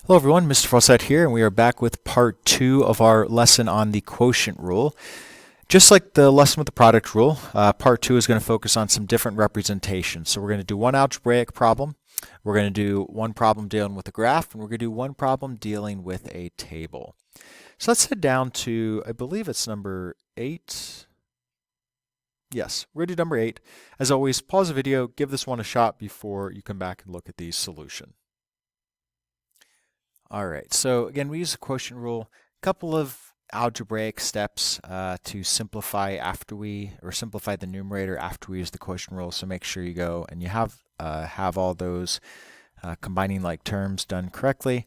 Hello everyone, Mr. Fawcett here, and we are back with part 2 of our lesson on the quotient rule. Just like the lesson with the product rule, part 2 is going to focus on some different representations. So we're going to do one algebraic problem, we're going to do one problem dealing with a graph, and we're going to do one problem dealing with a table. So let's head down to, I believe it's number 8. Yes, we're going to do number 8. As always, pause the video, give this one a shot before you come back and look at the solution. All right, so again, we use the quotient rule. A couple of algebraic steps to simplify simplify the numerator after we use the quotient rule. So make sure you go and you have all those combining like terms done correctly,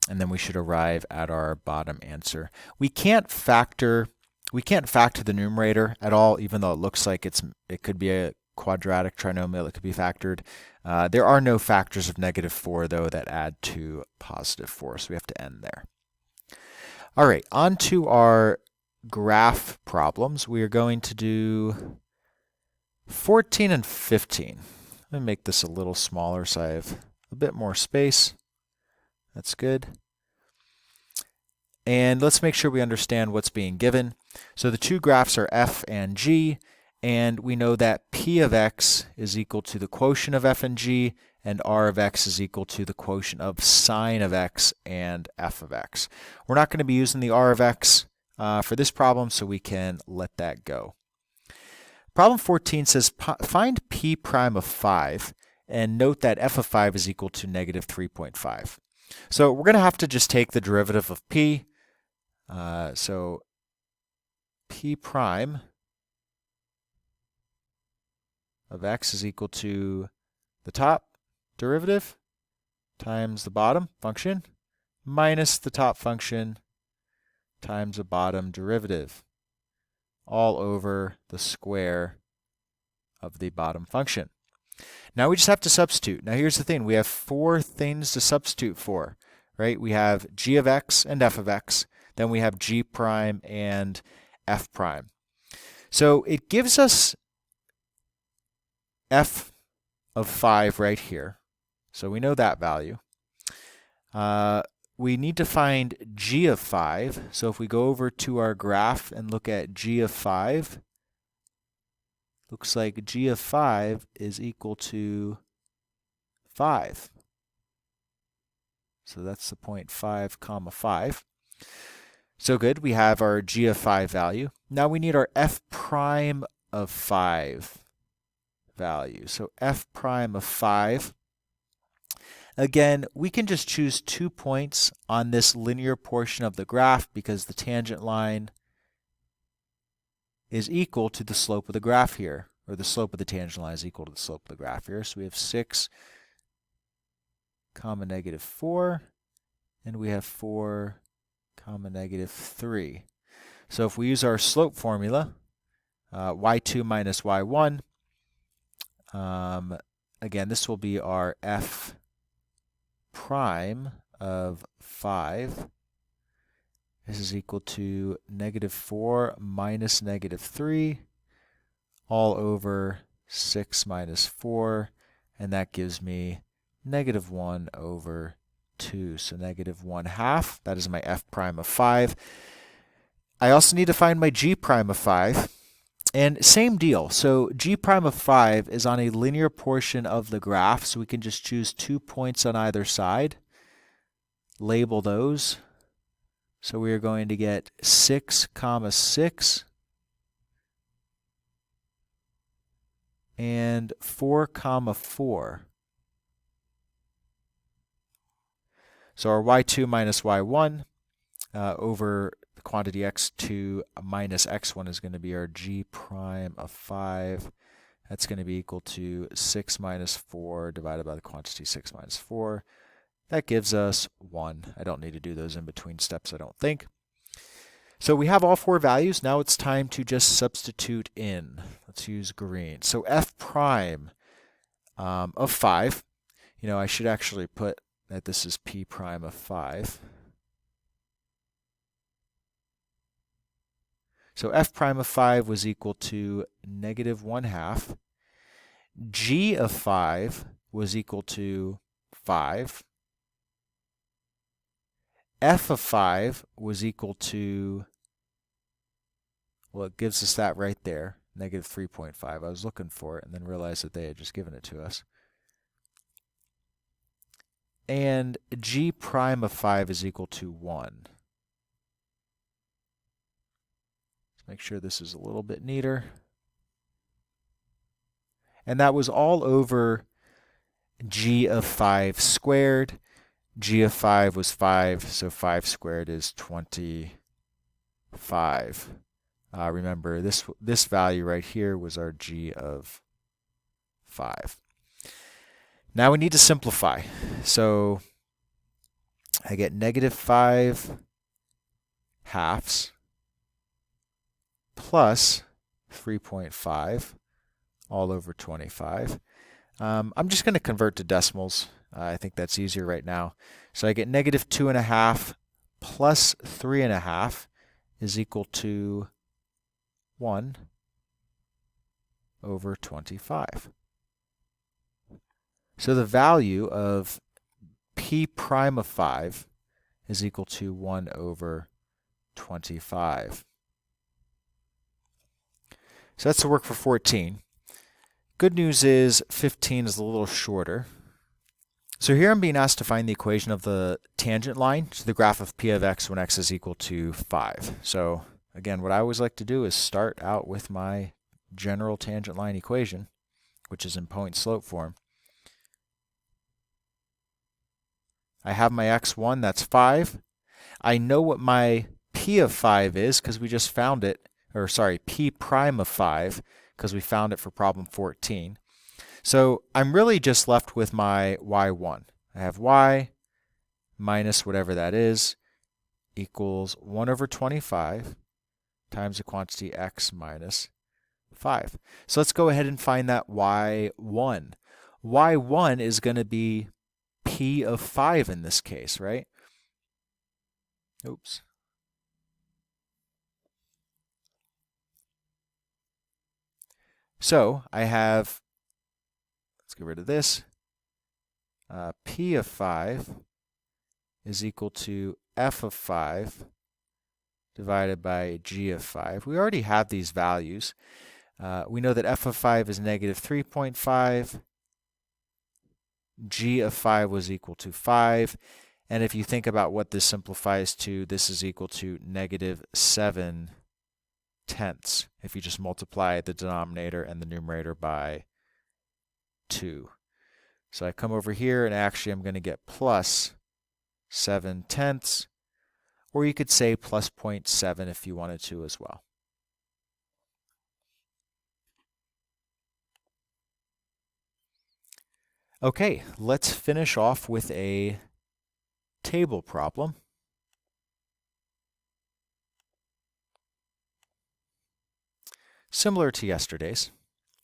and then we should arrive at our bottom answer. We can't factor the numerator at all, even though it looks like it could be a quadratic trinomial that could be factored. There are no factors of -4 though that add to +4, so we have to end there. All right, on to our graph problems. We are going to do 14 and 15. Let me make this a little smaller so I have a bit more space. That's good. And let's make sure we understand what's being given. So the two graphs are f and g. And we know that p of x is equal to the quotient of f and g, and r of x is equal to the quotient of sine of x and f of x. We're not going to be using the r of x for this problem, so we can let that go. Problem 14 says find p prime of 5, and note that f of 5 is equal to -3.5. So we're going to have to just take the derivative of p. So p prime of x is equal to the top derivative times the bottom function minus the top function times the bottom derivative, all over the square of the bottom function. Now we just have to substitute. Now here's the thing. We have 4 things to substitute for, right? We have g of x and f of x. Then we have g prime and f prime. So it gives us f of 5 right here. So we know that value. We need to find g of 5. So if we go over to our graph and look at g of 5, looks like g of 5 is equal to 5. So that's the point 5 comma 5. So good, we have our g of 5 value. Now we need our f prime of 5 value. So f prime of 5. Again, we can just choose 2 points on this linear portion of the graph because the tangent line is equal to the slope of the graph here, or the slope of the tangent line is equal to the slope of the graph here. So we have 6 comma -4, and we have 4 comma -3. So if we use our slope formula, y2 minus y1, again, this will be our f prime of 5. This is equal to -4 minus -3 all over 6 minus 4, and that gives me -1 over 2. So -1/2, that is my f prime of 5. I also need to find my g prime of 5. And same deal. So g prime of 5 is on a linear portion of the graph, so we can just choose 2 points on either side, label those. So we are going to get 6 comma 6 and 4 comma 4. So our y2 minus y1 over the quantity x2 minus x1 is going to be our g prime of 5. That's going to be equal to 6 minus 4 divided by the quantity 6 minus 4. That gives us 1. I don't need to do those in between steps, I don't think. So we have all 4 values. Now it's time to just substitute in. Let's use green. So f prime of 5. I should actually put that this is p prime of 5. So f prime of 5 was equal to -1/2. G of 5 was equal to 5. f of 5 was equal to, well, it gives us that right there, negative 3.5. I was looking for it and then realized that they had just given it to us. And g prime of 5 is equal to 1. Let's make sure this is a little bit neater. And that was all over g of 5 squared. G of 5 was 5, so 5 squared is 25. Remember, this value right here was our g of 5. Now we need to simplify. So I get negative 5 halves plus 3.5 all over 25. I'm just going to convert to decimals. I think that's easier right now. So I get negative 2.5 plus 3.5 is equal to 1 over 25. So the value of p prime of 5 is equal to 1 over 25. So that's the work for 14. Good news is 15 is a little shorter. So here I'm being asked to find the equation of the tangent line to the graph of p of x when x is equal to 5. So again, what I always like to do is start out with my general tangent line equation, which is in point-slope form. I have my x1, that's 5. I know what my p of 5 is because we just found it, or sorry, p prime of 5, because we found it for problem 14. So I'm really just left with my y1. I have y minus whatever that is equals 1 over 25 times the quantity x minus 5. So let's go ahead and find that y1. y1 is going to be p of 5 in this case, right? Oops. So I have, let's get rid of this, p of 5 is equal to f of 5 divided by g of 5. We already have these values. We know that f of 5 is negative 3.5. G of 5 was equal to 5. And if you think about what this simplifies to, this is equal to negative 7 tenths if you just multiply the denominator and the numerator by 2. So I come over here and actually I'm going to get plus 7 tenths, or you could say plus 0.7 if you wanted to as well. Okay, let's finish off with a table problem. Similar to yesterday's,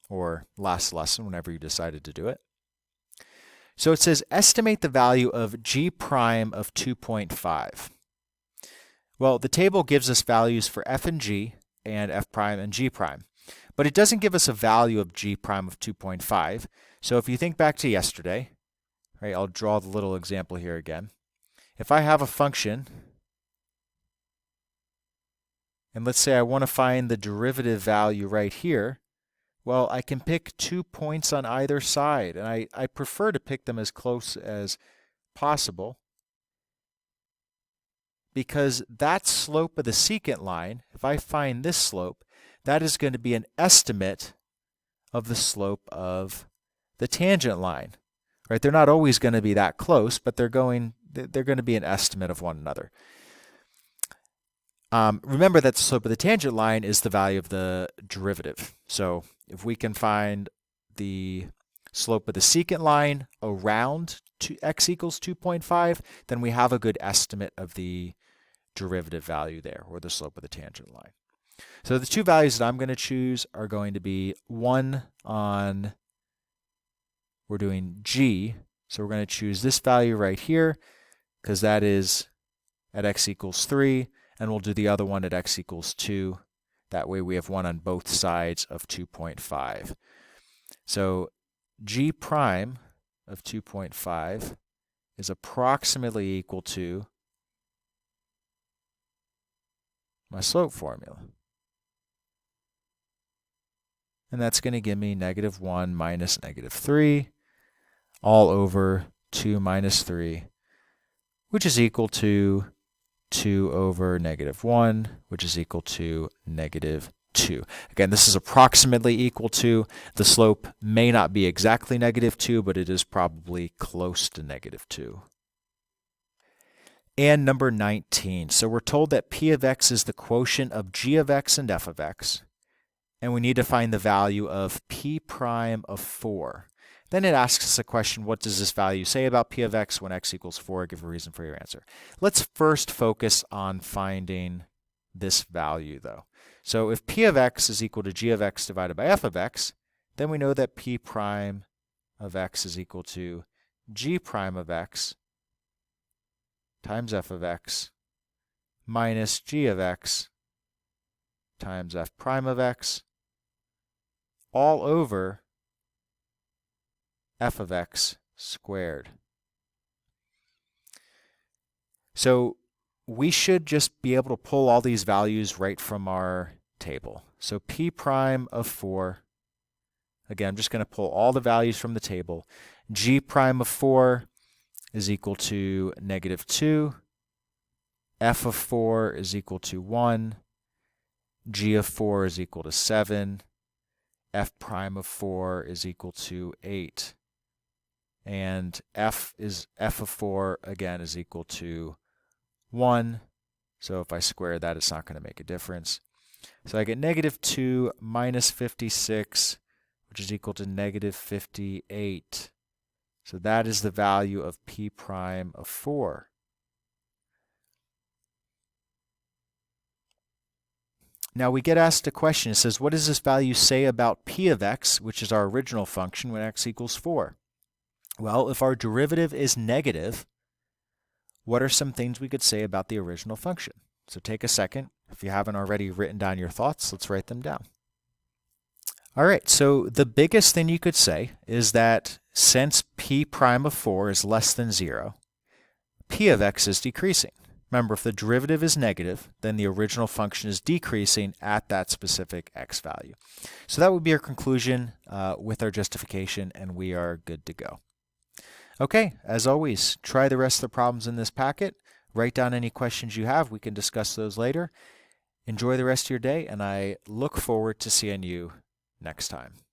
or last lesson, whenever you decided to do it. So it says, estimate the value of g prime of 2.5. Well, the table gives us values for f and g, and f prime and g prime. But it doesn't give us a value of g prime of 2.5. So if you think back to yesterday, right, I'll draw the little example here again. If I have a function, and let's say I want to find the derivative value right here, well, I can pick 2 points on either side, and I prefer to pick them as close as possible, because that slope of the secant line, if I find this slope, that is going to be an estimate of the slope of the tangent line. Right? They're not always going to be that close, but they're going to be an estimate of one another. Remember that the slope of the tangent line is the value of the derivative. So if we can find the slope of the secant line around x equals 2.5, then we have a good estimate of the derivative value there, or the slope of the tangent line. So the two values that I'm going to choose are going to be one on, we're doing g, so we're going to choose this value right here, because that is at x equals 3, and we'll do the other one at x equals 2. That way we have one on both sides of 2.5. So g prime of 2.5 is approximately equal to my slope formula. And that's going to give me -1 minus -3 all over 2 minus 3, which is equal to 2 over -1, which is equal to -2. Again, this is approximately equal to. The slope may not be exactly -2, but it is probably close to -2. And number 19. So we're told that p of x is the quotient of g of x and f of x. And we need to find the value of p prime of 4. Then it asks us a question, what does this value say about p of x when x equals 4? Give a reason for your answer. Let's first focus on finding this value, though. So if p of x is equal to g of x divided by f of x, then we know that p prime of x is equal to g prime of x times f of x minus g of x times f prime of x all over f of x squared. So we should just be able to pull all these values right from our table. So p prime of 4, again, I'm just going to pull all the values from the table. G prime of 4 is equal to -2. F of 4 is equal to 1. G of 4 is equal to 7. F prime of 4 is equal to 8. And f of 4, again, is equal to 1. So if I square that, it's not going to make a difference. So I get -2 minus 56, which is equal to -58. So that is the value of p prime of 4. Now we get asked a question. It says, what does this value say about p of x, which is our original function, when x equals 4? Well, if our derivative is negative, what are some things we could say about the original function? So take a second. If you haven't already written down your thoughts, let's write them down. All right, so the biggest thing you could say is that since p prime of 4 is less than 0, p of x is decreasing. Remember, if the derivative is negative, then the original function is decreasing at that specific x value. So that would be our conclusion with our justification, and we are good to go. Okay, as always, try the rest of the problems in this packet. Write down any questions you have. We can discuss those later. Enjoy the rest of your day, and I look forward to seeing you next time.